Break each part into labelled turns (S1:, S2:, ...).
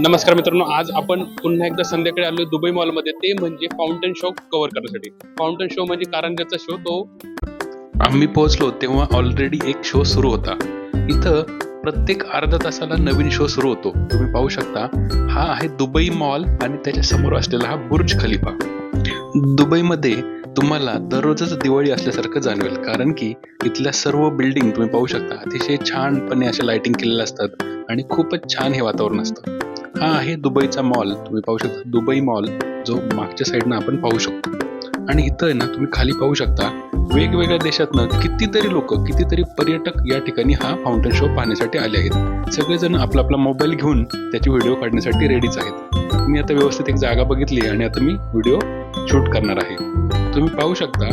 S1: नमस्कार मित्रांनो, आज आपण पुन्हा एकदा संध्याकाळी आलो दुबई मॉलमध्ये, ते म्हणजे फाउंटन शो कव्हर करण्यासाठी. फाउंटन शो म्हणजे कारंजाचा शो. तो आम्ही पोहोचलो तेव्हा ऑलरेडी एक शो सुरू होता. इथं प्रत्येक अर्धा तासाला नवीन शो सुरू होतो. तुम्ही पाहू शकता, हा आहे दुबई मॉल आणि त्याच्या समोर असलेला हा बुर्ज खलिफा. दुबईमध्ये तुम्हाला दररोजच दिवाळी असल्यासारखं जाणवेल, कारण की इथल्या सर्व बिल्डिंग तुम्ही पाहू शकता अतिशय छानपणे अशा लाइटिंग केलेल्या असतात आणि खूपच छान हे वातावरण असतं. हा आहे दुबईचा मॉल. तुम्ही पाहू शकता दुबई मॉल, जो मागच्या साईडनं आपण पाहू शकतो. आणि इथं आहे ना, तुम्ही खाली पाहू शकता वेगवेगळ्या देशातनं कितीतरी लोक, कितीतरी पर्यटक या ठिकाणी हा फाउंटन शो पाहण्यासाठी आले आहेत. सगळेजण आपला आपला मोबाईल घेऊन त्याची व्हिडिओ काढण्यासाठी रेडीच आहेत. मी आता व्यवस्थित एक जागा बघितली आणि आता मी व्हिडिओ शूट करणार आहे. तुम्ही पाहू शकता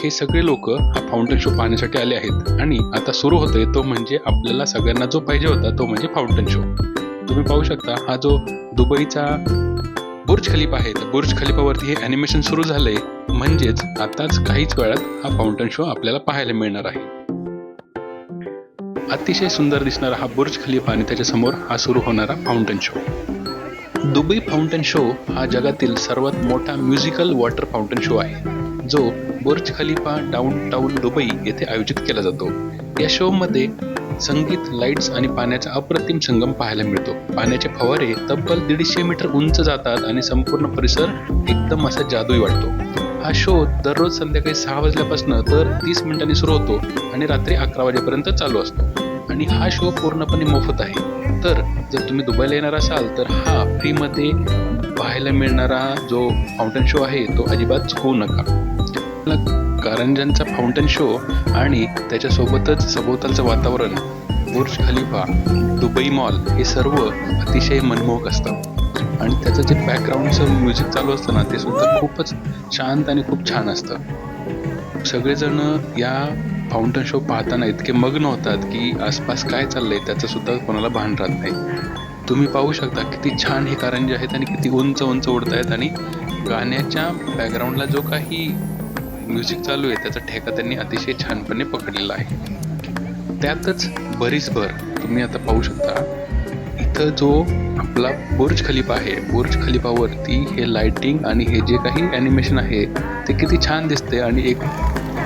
S1: हे सगळे लोक हा फाउंटन शो पाहण्यासाठी आले आहेत आणि आता सुरू होतोय तो म्हणजे आपल्याला सगळ्यांना जो पाहिजे होता तो म्हणजे फाउंटन शो. तुम्ही पाहू शकता हा जो दुबईचा बुर्ज खलिफा आहे, तर बुर्ज खलिफावरती हे ॲनिमेशन सुरू झालंय, म्हणजेच आताच काहीच वेळात हा फाउंटन शो आपल्याला पाहायला मिळणार आहे. अतिशय सुंदर दिसणारा हा बुर्ज खलिफा आणि त्याच्या समोर हा सुरू होणारा fountain show. Dubai fountain show हा जगातील सर्वात मोठा म्युझिकल वॉटर फाउंटन शो आहे, जो बुर्ज खलिफा डाऊनटाऊन दुबई येथे आयोजित केला जातो. या शो मध्ये संगीत, लाईट्स आणि पाण्याचा अप्रतिम संगम पाहायला मिळतो. पाण्याचे फवारे तब्बल 150 मीटर उंच जातात आणि संपूर्ण परिसर एकदम असा जादुई वाटतो. हा शो दररोज संध्याकाळी 6 वाजल्यापासून तर 30 मिनिटांनी सुरू होतो आणि रात्री 11 वाजेपर्यंत चालू असतो. आणि हा शो पूर्णपणे मोफत आहे. तर जर तुम्ही दुबईला येणार असाल तर हा फ्रीमध्ये पाहायला मिळणारा जो फाउंटन शो आहे तो अजिबात चुकवू नका. कारंजाचा फाउंटन शो आणि त्याच्यासोबतच सभोवतालचं वातावरण, बुर्ज खलिफा, दुबई मॉल हे सर्व अतिशय मनमोहक असतं. आणि त्याचं जे बॅकग्राऊंडचं म्युझिक चालू असतं ना, ते सुद्धा खूपच शांत आणि खूप छान असतं. सगळेजण या फाउंटन शो पाहताना इतके मग्न होतात की आसपास काय चाललंय त्याचं सुद्धा कोणाला भान राहत नाही. तुम्ही पाहू शकता किती छान हे कारंजे आहेत आणि किती उंच उंच उडत आहेत आणि गाण्याच्या बॅकग्राऊंडला जो काही म्युझिक चालू आहे त्याचा ठेका त्यांनी अतिशय छानपणे पकडलेला आहे. त्यातच भरीसभर तुम्ही आता पाहू शकता इथं जो आपला बुर्ज खलिफा आहे, बुर्ज खलिफावरती हे लाइटिंग आणि हे जे काही ॲनिमेशन आहे ते किती छान दिसते. आणि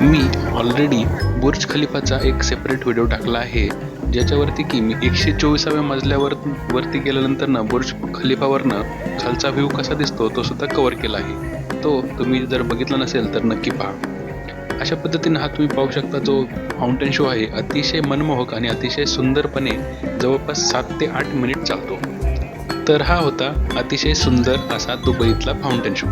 S1: मी ऑलरेडी बुर्ज खलिफाचा एक सेपरेट व्हिडिओ टाकला आहे, ज्याच्यावरती की मी 124व्या मजल्यावरती गेल्यानंतर ना बुर्ज खलिफावरनं खालचा व्ह्यू कसा दिसतो तो सुद्धा कव्हर केला आहे. तो तुम्ही जर बघितला नसेल तर नक्की पहा. अशा पद्धतीने हा तुम्ही पाहू शकता जो फाउंटन शो आहे अतिशय मनमोहक आणि अतिशय सुंदरपणे जवळपास 7 ते 8 मिनिट चालतो. तर हा होता अतिशय सुंदर असा दुबईतला फाउंटन शो.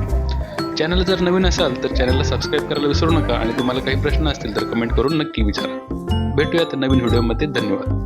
S1: चॅनल जर नवीन असाल तर चॅनलला सबस्क्राईब करायला विसरू नका आणि तुम्हाला काही प्रश्न असतील तर कमेंट करून नक्की विचारा. भेटूयात नवीन व्हिडिओमध्ये. धन्यवाद.